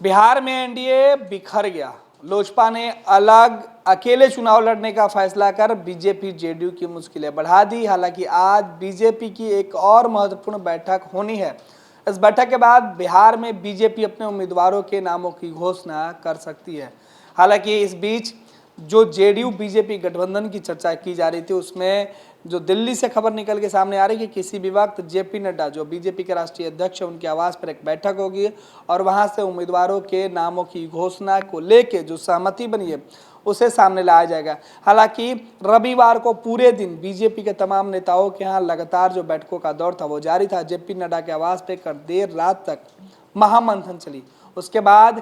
बिहार में एनडीए बिखर गया। लोजपा ने अलग अकेले चुनाव लड़ने का फैसला कर बीजेपी जेडीयू की मुश्किलें बढ़ा दी। हालांकि आज बीजेपी की एक और महत्वपूर्ण बैठक होनी है। इस बैठक के बाद बिहार में बीजेपी अपने उम्मीदवारों के नामों की घोषणा कर सकती है। हालांकि इस बीच जो जेडीयू बीजेपी गठबंधन की चर्चा की जा रही थी, उसमें जो दिल्ली से खबर निकल के सामने आ रही है कि किसी भी वक्त जेपी नड्डा जो बीजेपी के राष्ट्रीय अध्यक्ष है, उनके आवास पर एक बैठक होगी और वहां से उम्मीदवारों के नामों की घोषणा को लेके जो सहमति बनी है उसे सामने लाया जाएगा। हालांकि रविवार को पूरे दिन बीजेपी के तमाम नेताओं के यहाँ लगातार जो बैठकों का दौर था वो जारी था। जेपी नड्डा के आवास पर कर देर रात तक महामंथन चली। उसके बाद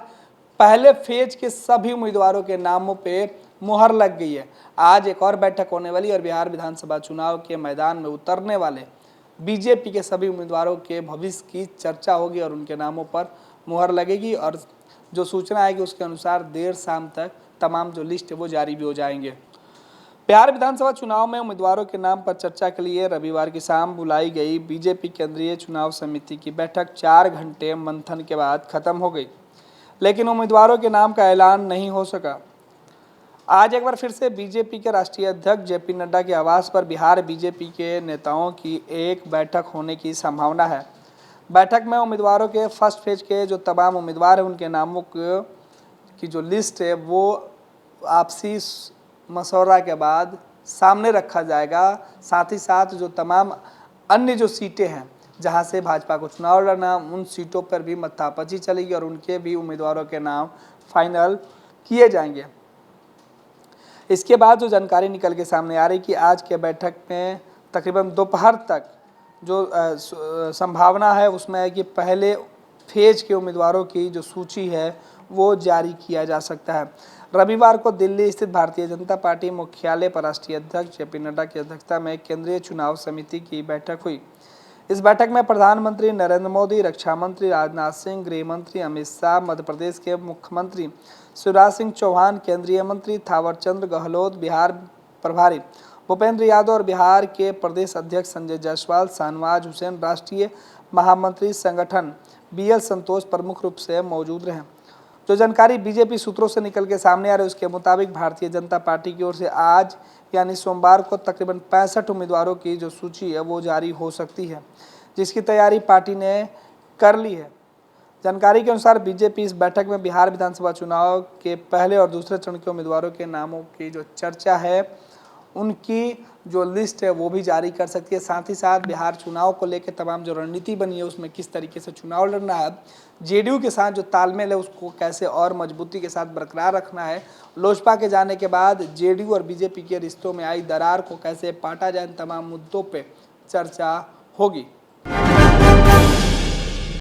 पहले फेज के सभी उम्मीदवारों के नामों पे मुहर लग गई है। आज एक और बैठक होने वाली और बिहार विधानसभा चुनाव के मैदान में उतरने वाले बीजेपी के सभी उम्मीदवारों के भविष्य की चर्चा होगी और उनके नामों पर मुहर लगेगी। और जो सूचना आएगी उसके अनुसार देर शाम तक तमाम जो लिस्ट है वो जारी भी हो जाएंगे। बिहार विधानसभा चुनाव में उम्मीदवारों के नाम पर चर्चा के लिए रविवार की शाम बुलाई गई बीजेपी केंद्रीय चुनाव समिति की बैठक 4 घंटे मंथन के बाद खत्म हो गई, लेकिन उम्मीदवारों के नाम का ऐलान नहीं हो सका। आज एक बार फिर से बीजेपी के राष्ट्रीय अध्यक्ष जेपी नड्डा के आवास पर बिहार बीजेपी के नेताओं की एक बैठक होने की संभावना है। बैठक में उम्मीदवारों के फर्स्ट फेज के जो तमाम उम्मीदवार हैं उनके नामों की जो लिस्ट है वो आपसी मशवरा के बाद सामने रखा जाएगा। साथ ही साथ जो तमाम अन्य जो सीटें हैं जहां से भाजपा को चुनाव लड़ना, उन सीटों पर भी मत्थापची चलेगी और उनके भी उम्मीदवारों के नाम फाइनल किए जाएंगे। इसके बाद जो जानकारी निकल के सामने आ रही कि आज के बैठक में तकरीबन दोपहर तक जो संभावना है उसमें है कि पहले फेज के उम्मीदवारों की जो सूची है वो जारी किया जा सकता है। रविवार को दिल्ली स्थित भारतीय जनता पार्टी मुख्यालय पर राष्ट्रीय अध्यक्ष जेपी नड्डा की अध्यक्षता में केंद्रीय चुनाव समिति की बैठक हुई। इस बैठक में प्रधानमंत्री नरेंद्र मोदी, रक्षा मंत्री राजनाथ सिंह, गृह मंत्री अमित शाह, मध्य प्रदेश के मुख्यमंत्री शिवराज सिंह चौहान, केंद्रीय मंत्री थावरचंद गहलोत, बिहार प्रभारी भूपेंद्र यादव और बिहार के प्रदेश अध्यक्ष संजय जायसवाल, शाहनवाज हुसैन, राष्ट्रीय महामंत्री संगठन बीएल संतोष प्रमुख रूप से मौजूद रहे। जो जानकारी बीजेपी सूत्रों से निकल के सामने आ रही है उसके मुताबिक भारतीय जनता पार्टी की ओर से आज यानी सोमवार को तकरीबन 65 उम्मीदवारों की जो सूची है वो जारी हो सकती है, जिसकी तैयारी पार्टी ने कर ली है। जानकारी के अनुसार बीजेपी इस बैठक में बिहार विधानसभा चुनाव के पहले और दूसरे चरण के उम्मीदवारों के नामों की जो चर्चा है उनकी जो लिस्ट है वो भी जारी कर सकती है। साथ ही साथ बिहार चुनाव को लेकर तमाम जो रणनीति बनी है उसमें किस तरीके से चुनाव लड़ना है, जेडीयू के साथ जो तालमेल है उसको कैसे और मजबूती के साथ बरकरार रखना है, लोजपा के जाने के बाद जेडीयू और बीजेपी के रिश्तों में आई दरार को कैसे पाटा जाए, इन तमाम मुद्दों पर चर्चा होगी।